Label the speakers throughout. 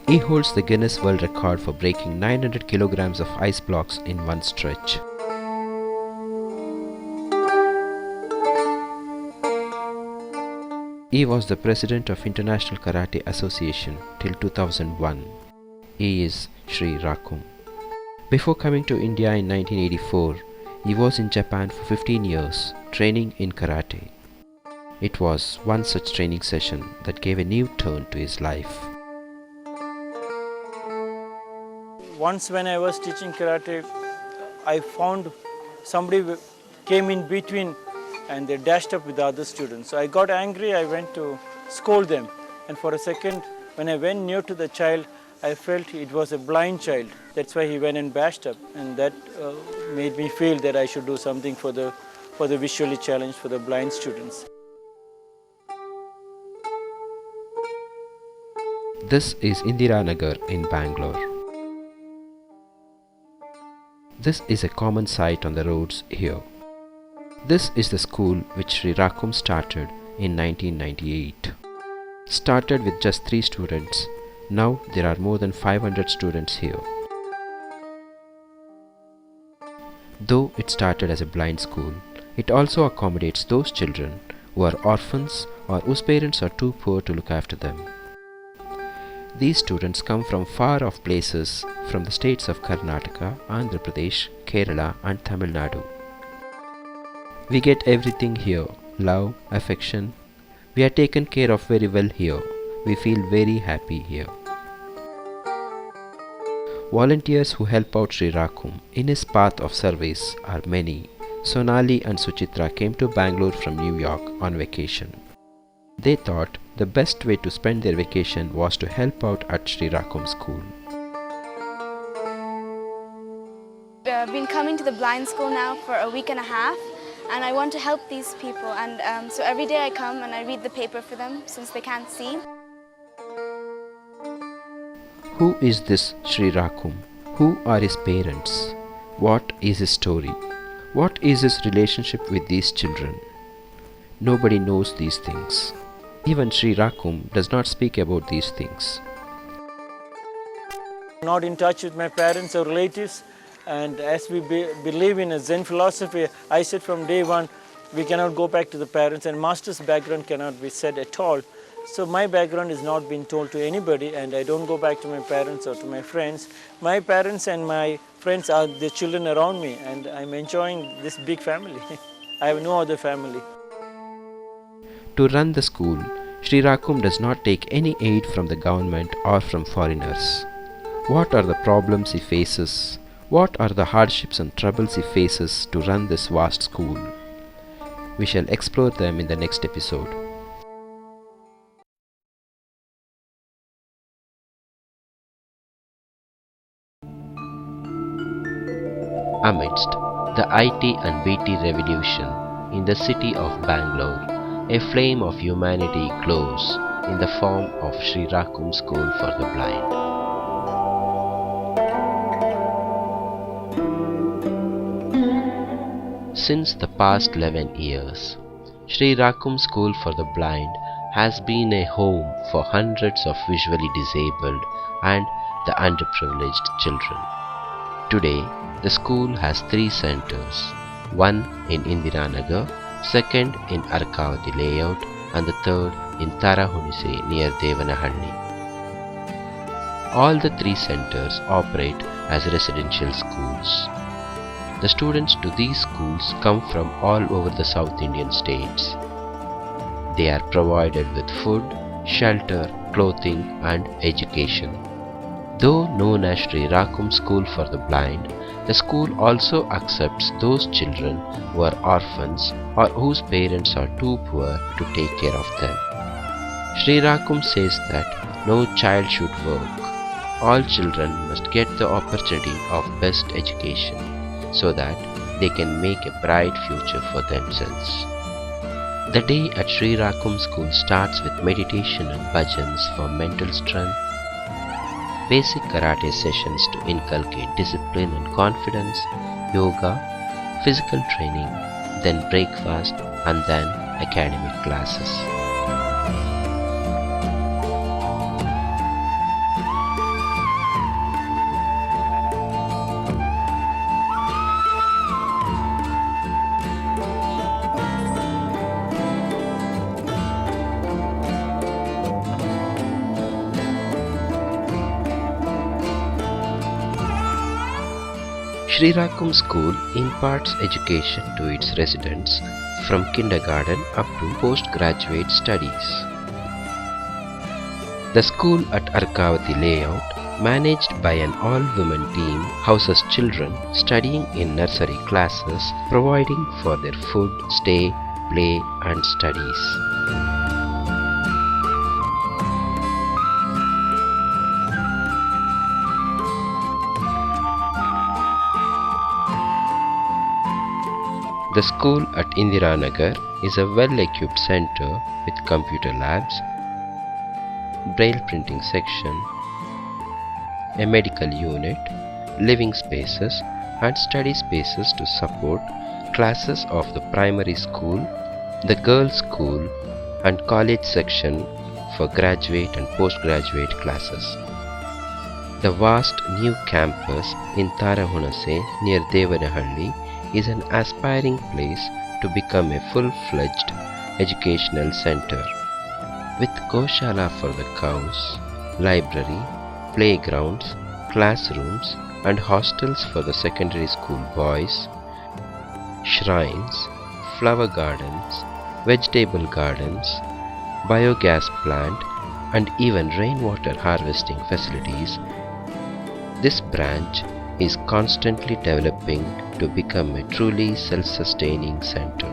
Speaker 1: He holds the Guinness World Record for breaking 900 kilograms of ice blocks in one stretch. He was the president of International Karate Association till 2001. He is Sri Rakum. Before coming to India in 1984, he was in Japan for 15 years, training in karate. It was one such training session that gave a new turn to his life.
Speaker 2: Once when I was teaching karate, I found somebody came in between and they dashed up with the other students. So I got angry, I went to scold them. And for a second, when I went near to the child, I felt it was a blind child. That's why he went and bashed up. And that made me feel that I should do something for the visually challenged, for the blind students.
Speaker 1: This is Indiranagar in Bangalore. This is a common sight on the roads here. This is the school which Sri Rakum started in 1998. Started with just 3 students, now there are more than 500 students here. Though it started as a blind school, it also accommodates those children who are orphans or whose parents are too poor to look after them. These students come from far off places from the states of Karnataka, Andhra Pradesh, Kerala and Tamil Nadu. We get everything here, love, affection. We are taken care of very well here. We feel very happy here. Volunteers who help out Sri Rakum in his path of service are many. Sonali and Suchitra came to Bangalore from New York on vacation. They thought the best way to spend their vacation was to help out at Sri Rakum school.
Speaker 3: I've been coming to the blind school now for a week and a half, and I want to help these people, and so every day I come and I read the paper for them since they can't see.
Speaker 1: Who is this Sri Rakum? Who are his parents? What is his story? What is his relationship with these children? Nobody knows these things. Even Sri Rakum does not speak about these things.
Speaker 2: Not in touch with my parents or relatives, and as we believe in a Zen philosophy, I said from day one, we cannot go back to the parents, and master's background cannot be said at all. So my background is not been told to anybody, and I don't go back to my parents or to my friends. My parents and my friends are the children around me, and I'm enjoying this big family. I have no other family.
Speaker 1: To run the school, Sri Rakum does not take any aid from the government or from foreigners. What are the problems he faces? What are the hardships and troubles he faces to run this vast school? We shall explore them in the next episode. Amidst the IT and BT revolution in the city of Bangalore, a flame of humanity glows in the form of Sri Rakum School for the Blind. Since the past 11 years, Sri Rakum School for the Blind has been a home for hundreds of visually disabled and the underprivileged children. Today, the school has 3 centers, one in Indiranagar, second in Arkavati layout, and the third in Tarahunise near Devanahalli. All the 3 centers operate as residential schools. The students to these schools come from all over the South Indian states. They are provided with food, shelter, clothing and education. Though known as Sri Rakum School for the Blind, the school also accepts those children who are orphans or whose parents are too poor to take care of them. Sri Rakum says that no child should work. All children must get the opportunity of best education so that they can make a bright future for themselves. The day at Sri Rakum School starts with meditation and bhajans for mental strength, basic karate sessions to inculcate discipline and confidence, yoga, physical training, then breakfast and then academic classes. Sri Rakum School imparts education to its residents from kindergarten up to postgraduate studies. The school at Arkavati layout, managed by an all-women team, houses children studying in nursery classes, providing for their food, stay, play and studies. The school at Indiranagar is a well-equipped center with computer labs, braille printing section, a medical unit, living spaces and study spaces to support classes of the primary school, the girls' school and college section for graduate and postgraduate classes. The vast new campus in Tarahunase near Devanahalli is an aspiring place to become a full-fledged educational center. With Goshala for the cows, library, playgrounds, classrooms and hostels for the secondary school boys, shrines, flower gardens, vegetable gardens, biogas plant and even rainwater harvesting facilities, this branch is constantly developing to become a truly self-sustaining center.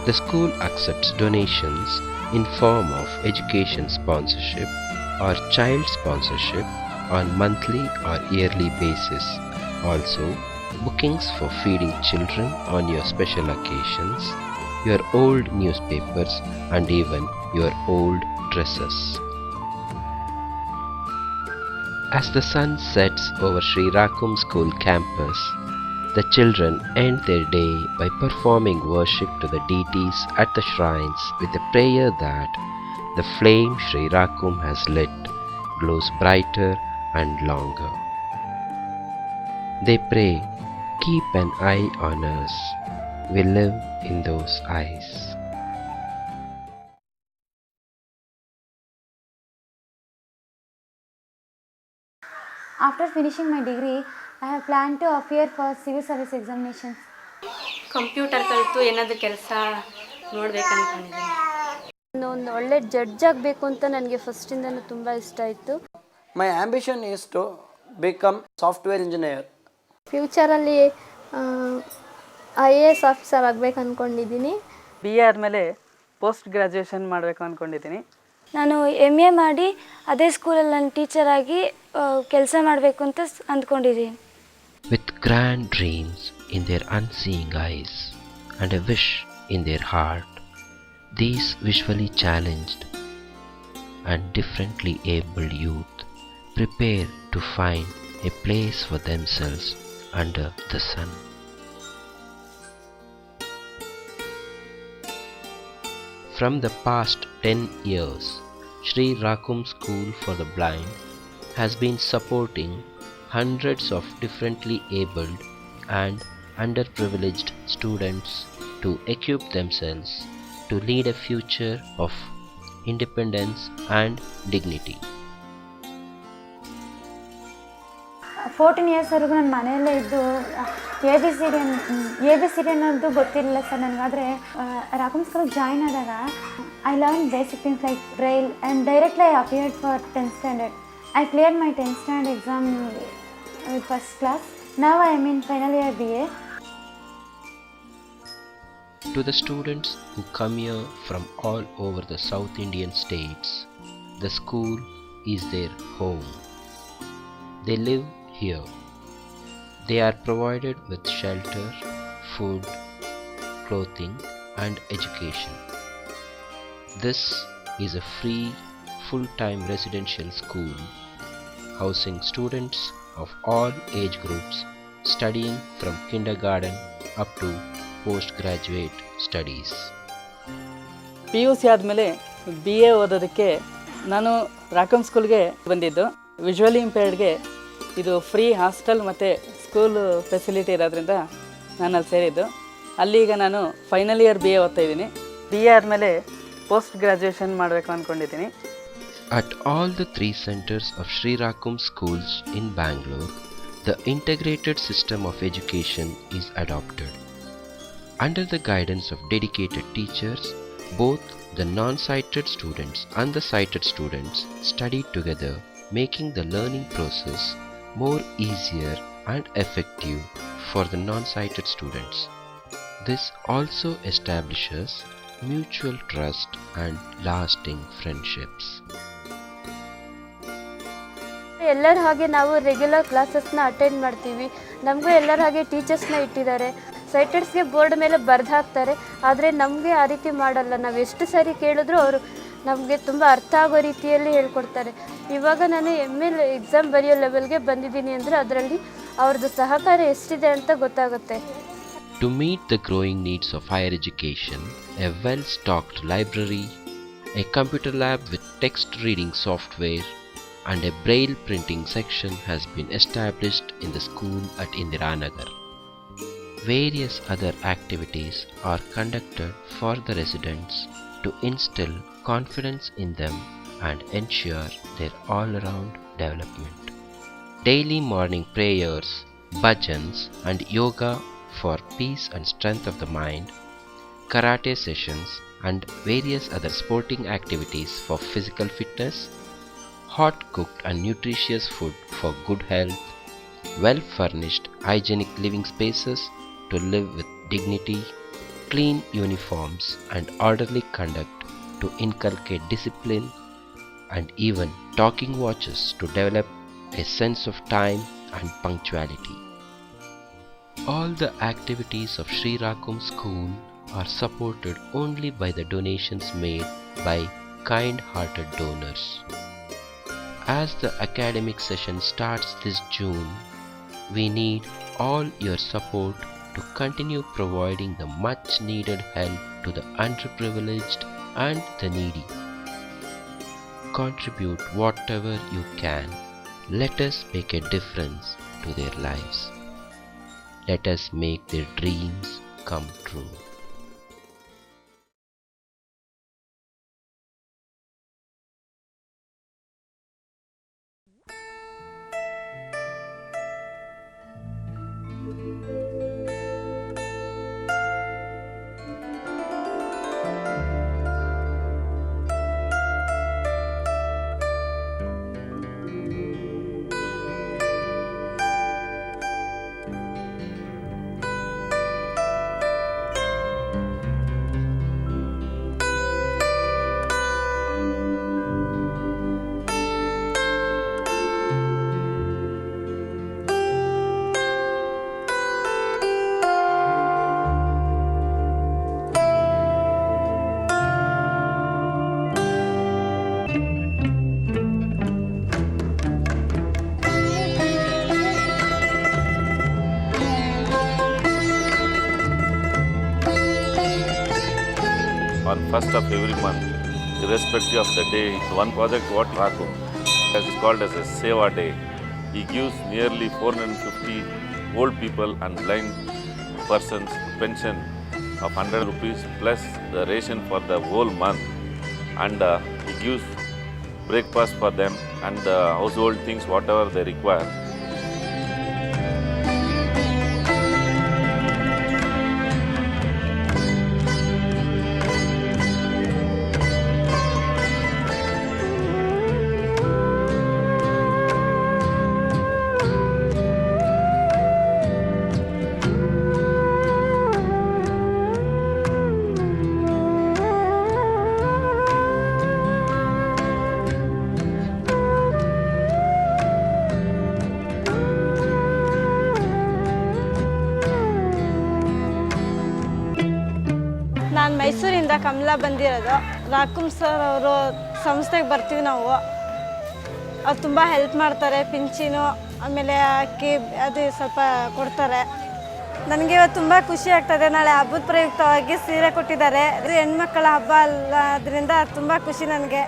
Speaker 1: The school accepts donations in form of education sponsorship or child sponsorship on monthly or yearly basis. Also, bookings for feeding children on your special occasions, your old newspapers and even your old dresses. As the sun sets over Sri Rakum School campus, the children end their day by performing worship to the deities at the shrines with a prayer that the flame Sri Rakum has lit glows brighter and longer. They pray, "Keep an eye on us. We live in those eyes."
Speaker 4: After finishing my degree, I have planned to appear for civil service examinations.
Speaker 5: Computer ಕಲಿತು ಏನಾದರೂ ಕೆಲಸ ನೋಡ್ಬೇಕು ಅಂದ್ಕೊಂಡಿದ್ದೀನಿ.
Speaker 6: ನಾನು ಒಂದು ಒಳ್ಳೆ judge ಆಗಬೇಕು ಅಂತ ನನಗೆ ಫಸ್ಟಿಂದನೂ ತುಂಬ ಇಷ್ಟ ಇತ್ತು.
Speaker 7: My ambition is to become software engineer.
Speaker 6: ಫ್ಯೂಚರಲ್ಲಿ IAS officer ಆಗಬೇಕು ಅಂದ್ಕೊಂಡಿದ್ದೀನಿ.
Speaker 8: BA ಆದಮೇಲೆ ಪೋಸ್ಟ್ ಗ್ರ್ಯಾಜುಯೇಷನ್ ಮಾಡಬೇಕು ಅಂದ್ಕೊಂಡಿದ್ದೀನಿ.
Speaker 3: ನಾನು MA ಮಾಡಿ ಅದೇ ಸ್ಕೂಲಲ್ಲಿ ನಾನು ಟೀಚರ್ ಆಗಿ ಕೆಲಸ ಮಾಡಬೇಕು ಅಂತ ಅಂದ್ಕೊಂಡಿದ್ದೀನಿ.
Speaker 1: With grand dreams in their unseeing eyes and a wish in their heart, these visually challenged and differently abled youth prepare to find a place for themselves under the sun. From the past 10 years, Sri Rakum School for the Blind has been supporting hundreds of differently abled and underprivileged students to equip themselves to lead a future of independence and dignity.
Speaker 4: 14 years ವರೆಗೂ ನಾನು ಮನೆಯಲ್ಲೇ ಇದ್ದು ABCD ಅನ್ನೋದು ಗೊತ್ತಿರಲಿಲ್ಲ sir ನನಗಾದರೆ ರಾಕಮ್ ಸ್ಕೂಲ್ಗೆ join ಆದಾಗ I learn basic things like Braille and directly I appeared for 10th standard. I cleared my 10th standard exam with first class. Now I am in final year BA.
Speaker 1: To the students who come here from all over the South Indian states, the school is their home. They live here. They are provided with shelter, food, clothing and education. This is a free, full-time residential school housing students of all age groups studying from kindergarten up to postgraduate studies.
Speaker 8: PUC ಆದಮೇಲೆ BA ಓದೋದಕ್ಕೆ ನಾನು ರಾಕಮ್ ಸ್ಕೂಲ್ಗೆ ಬಂದಿದ್ದು. Visually ಇಂಪೇರ್ಡ್ಗೆ ಇದು free hostel ಮತ್ತು school facility ಇರೋದ್ರಿಂದ ನಾನು ಅಲ್ಲಿ ಸೇರಿದ್ದು. ಅಲ್ಲಿಗ ನಾನು ಫೈನಲ್ ಇಯರ್ BA ಓದ್ತಾ ಇದ್ದೀನಿ. BA ಆದಮೇಲೆ ಪೋಸ್ಟ್ ಗ್ರ್ಯಾಜುಯೇಷನ್ ಮಾಡಬೇಕು ಅಂದ್ಕೊಂಡಿದ್ದೀನಿ.
Speaker 1: At all the 3 centers of Sri Rakum schools in Bangalore, the integrated system of education is adopted. Under the guidance of dedicated teachers, both the non-sighted students and the sighted students studied together, making the learning process more easier and effective for the non-sighted students. This also establishes mutual trust and lasting friendships.
Speaker 6: ಎಲ್ಲರ ಹಾಗೆ ನಾವು regular ಕ್ಲಾಸಸ್ನ attend ಮಾಡ್ತೀವಿ. ನಮಗೂ ಎಲ್ಲರ ಹಾಗೆ ಟೀಚರ್ಸ್ನ ಇಟ್ಟಿದ್ದಾರೆ. ಸೈಟೆಡ್ಸ್ಗೆ board ಮೇಲೆ ಬರೆದು ಹಾಕ್ತಾರೆ, ಆದರೆ ನಮಗೆ ಆ ರೀತಿ ಮಾಡಲ್ಲ. ನಾವು ಎಷ್ಟು ಸಾರಿ ಕೇಳಿದ್ರು ಅವರು ನಮಗೆ ತುಂಬ ಅರ್ಥ ಆಗೋ ರೀತಿಯಲ್ಲಿ ಹೇಳ್ಕೊಡ್ತಾರೆ. ಇವಾಗ ನಾನು ML ಎಕ್ಸಾಮ್ ಬರೆಯೋ ಲೆವೆಲ್ಗೆ ಬಂದಿದ್ದೀನಿ ಅಂದರೆ ಅದರಲ್ಲಿ ಅವ್ರದ್ದು ಸಹಕಾರ ಎಷ್ಟಿದೆ ಅಂತ ಗೊತ್ತಾಗುತ್ತೆ.
Speaker 1: To meet the growing needs of higher education, a well-stocked library, a computer lab with text reading software, and a braille printing section has been established in the school at Indiranagar. Various other activities are conducted for the residents to instill confidence in them and ensure their all-around development. Daily morning prayers, bhajans and yoga for peace and strength of the mind, karate sessions and various other sporting activities for physical fitness, hot cooked and nutritious food for good health, well furnished hygienic living spaces to live with dignity, clean uniforms and orderly conduct to inculcate discipline, and even talking watches to develop a sense of time and punctuality. All the activities of Sri Rakum School are supported only by the donations made by kind-hearted donors. As the academic session starts this June, we need all your support to continue providing the much needed help to the underprivileged and the needy. Contribute whatever you can. Let us make a difference to their lives. Let us make their dreams come true.
Speaker 9: On 1st of every month, irrespective of the day, one project what Rakum is called as a Seva Day. He gives nearly 450 old people and blind persons pension of 100 rupees plus the ration for the whole month, and he gives breakfast for them and household things whatever they require.
Speaker 10: ನಾನು ಮೈಸೂರಿಂದ ಕಮಲಾ ಬಂದಿರೋದು. ರಾಕುಮ್ sir ಅವರು ಸಂಸ್ಥೆಗೆ ಬರ್ತೀವಿ ನಾವು. ಅವ್ರು ತುಂಬ help ಮಾಡ್ತಾರೆ. ಪಿಂಚಿನು ಆಮೇಲೆ ಅಕ್ಕಿ ಅದು ಸ್ವಲ್ಪ ಕೊಡ್ತಾರೆ. ನನಗೆ ಇವತ್ತು ತುಂಬ ಖುಷಿ ಆಗ್ತದೆ. ನಾಳೆ ಹಬ್ಬದ ಪ್ರಯುಕ್ತವಾಗಿ ಸೀರೆ ಕೊಟ್ಟಿದ್ದಾರೆ. ಇದು ಹೆಣ್ಮಕ್ಕಳ ಹಬ್ಬ ಅಲ್ಲ, ಅದರಿಂದ ತುಂಬ ಖುಷಿ ನನಗೆ.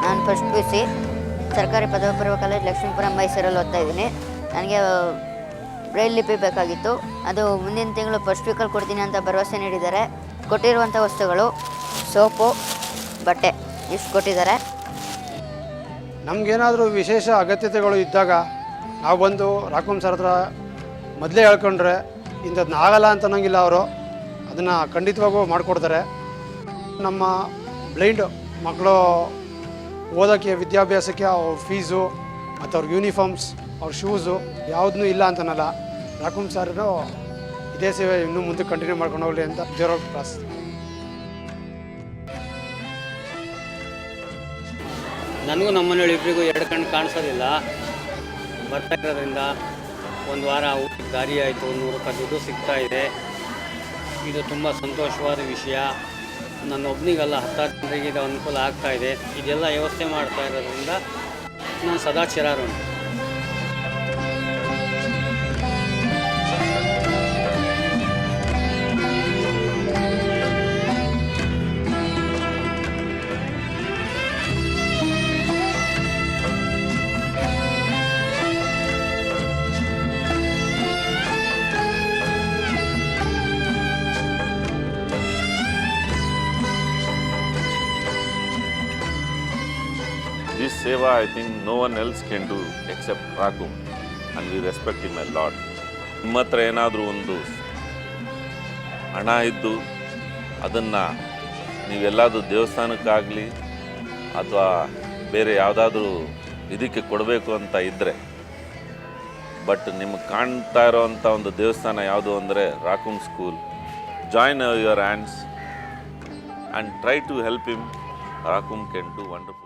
Speaker 11: ನಾನು ಫಸ್ಟ್ PUC ಸರ್ಕಾರಿ ಪದವಿ ಪೂರ್ವ ಕಾಲೇಜ್ ಲಕ್ಷ್ಮೀಪುರ ಮೈಸೂರಲ್ಲಿ ಓದ್ತಾ ಇದ್ದೀನಿ. ನನಗೆ ಬ್ರೈಲ್ ಲಿಪಿ ಬೇಕಾಗಿತ್ತು. ಅದು ಮುಂದಿನ ತಿಂಗಳು ಫಸ್ಟ್ ವೀಕಲ್ಲಿ ಕೊಡ್ತೀನಿ ಅಂತ ಭರವಸೆ ನೀಡಿದ್ದಾರೆ. ಕೊಟ್ಟಿರುವಂಥ ವಸ್ತುಗಳು ಸೋಪು, ಬಟ್ಟೆ ಇಷ್ಟು ಕೊಟ್ಟಿದ್ದಾರೆ.
Speaker 12: ನಮಗೇನಾದರೂ ವಿಶೇಷ ಅಗತ್ಯತೆಗಳು ಇದ್ದಾಗ ನಾವು ಬಂದು ರಾಕುಂ ಸರ್ ಹತ್ರ ಮೊದಲೇ ಹೇಳ್ಕೊಂಡ್ರೆ ಇಂಥದ್ದನ್ನ ಆಗಲ್ಲ ಅಂತ ಅನ್ನೋಂಗಿಲ್ಲ. ಅವರು ಅದನ್ನು ಖಂಡಿತವಾಗೂ ಮಾಡಿಕೊಡ್ತಾರೆ. ನಮ್ಮ ಬ್ಲೈಂಡ್ ಮಕ್ಕಳು ಓದೋಕ್ಕೆ, ವಿದ್ಯಾಭ್ಯಾಸಕ್ಕೆ ಅವ್ರ ಫೀಸು ಮತ್ತು ಅವ್ರ ಯೂನಿಫಾರ್ಮ್ಸ್, ಅವ್ರ ಶೂಸು ಯಾವುದನ್ನೂ ಇಲ್ಲ ಅಂತನಲ್ಲ. ರಾಕುಂ ಸಾರು ಇದೇ ಸೇವೆ ಇನ್ನೂ ಮುಂದೆ ಕಂಟಿನ್ಯೂ ಮಾಡ್ಕೊಂಡು ಹೋಗಲಿ ಅಂತ ಜೋರಾಗಿ ಪ್ರಾರ್ಥಿಸ್ತೀನಿ.
Speaker 13: ನನಗೂ ನಮ್ಮ ಮನೆಯವ್ರು ಇಬ್ಬರಿಗೂ ಎರಡು ಕಣ್ಣು ಕಾಣಿಸೋದಿಲ್ಲ. ಬರ್ತಾ ಇರೋದ್ರಿಂದ ಒಂದು ವಾರ ಊಟಕ್ಕೆ ದಾರಿ ಆಯಿತು, 100 ರೂಪಾಯಿ ದುಡ್ಡು ಸಿಗ್ತಾ ಇದೆ. ಇದು ತುಂಬ ಸಂತೋಷವಾದ ವಿಷಯ. ನನ್ನ ಒಬ್ಬನಿಗಲ್ಲ, 10 ಜನರಿಗೆ ಇದು ಅನುಕೂಲ ಆಗ್ತಾ ಇದೆ. ಇದೆಲ್ಲ ವ್ಯವಸ್ಥೆ ಮಾಡ್ತಾ ಇರೋದ್ರಿಂದ ನಾನು ಸದಾ ಚಿರಾರೋಣ.
Speaker 9: This seva, I think no one else can do except Rakum, and we respect him a lot. ನಿಮ್ಮ ಹತ್ರ ಏನಾದರೂ ಒಂದು ಹಣ ಇದ್ದು ಅದನ್ನು ನೀವೆಲ್ಲಾದರೂ ದೇವಸ್ಥಾನಕ್ಕಾಗಲಿ ಅಥವಾ ಬೇರೆ ಯಾವುದಾದ್ರೂ ಇದಕ್ಕೆ ಕೊಡಬೇಕು ಅಂತ ಇದ್ದರೆ, ಬಟ್ ನಿಮಗೆ ಕಾಣ್ತಾ ಇರೋವಂಥ ಒಂದು ದೇವಸ್ಥಾನ ಯಾವುದು ಅಂದರೆ Rakum school. Join your hands and try to help him. Rakum can do wonderful.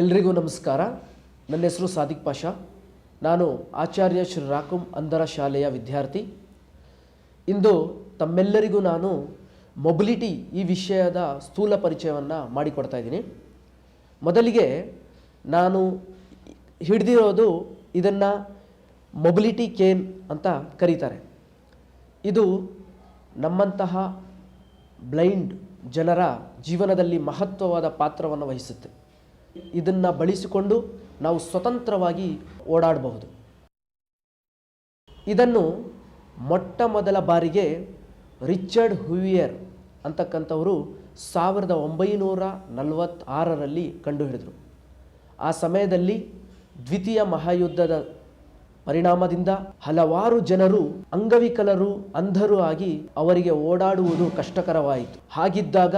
Speaker 14: ಎಲ್ರಿಗೂ ನಮಸ್ಕಾರ. ನನ್ನ ಹೆಸರು ಸಾದಿಕ್ ಪಾಷಾ. ನಾನು ಆಚಾರ್ಯ ಶ್ರೀ ರಾಕುಂ ಅಂಧರ ಶಾಲೆಯ ವಿದ್ಯಾರ್ಥಿ. ಇಂದು ತಮ್ಮೆಲ್ಲರಿಗೂ ನಾನು ಮೊಬಿಲಿಟಿ ಈ ವಿಷಯದ ಸ್ಥೂಲ ಪರಿಚಯವನ್ನು ಮಾಡಿಕೊಡ್ತಾ ಇದ್ದೀನಿ. ಮೊದಲಿಗೆ ನಾನು ಹಿಡಿದಿರೋದು ಇದನ್ನು ಮೊಬಿಲಿಟಿ ಕೇನ್ ಅಂತ ಕರೀತಾರೆ. ಇದು ನಮ್ಮಂತಹ ಬ್ಲೈಂಡ್ ಜನರ ಜೀವನದಲ್ಲಿ ಮಹತ್ವವಾದ ಪಾತ್ರವನ್ನು ವಹಿಸುತ್ತೆ. ಇದನ್ನು ಬಳಸಿಕೊಂಡು ನಾವು ಸ್ವತಂತ್ರವಾಗಿ ಓಡಾಡಬಹುದು. ಇದನ್ನು ಮೊಟ್ಟ ಮೊದಲ ಬಾರಿಗೆ ರಿಚರ್ಡ್ ಹೂವಿಯರ್ ಅಂತಕ್ಕಂಥವರು 1946ರಲ್ಲಿ ಕಂಡುಹಿಡಿದರು. ಆ ಸಮಯದಲ್ಲಿ ದ್ವಿತೀಯ ಮಹಾಯುದ್ಧದ ಪರಿಣಾಮದಿಂದ ಹಲವಾರು ಜನರು ಅಂಗವಿಕಲರು, ಅಂಧರು ಆಗಿ ಅವರಿಗೆ ಓಡಾಡುವುದು ಕಷ್ಟಕರವಾಯಿತು. ಹಾಗಿದ್ದಾಗ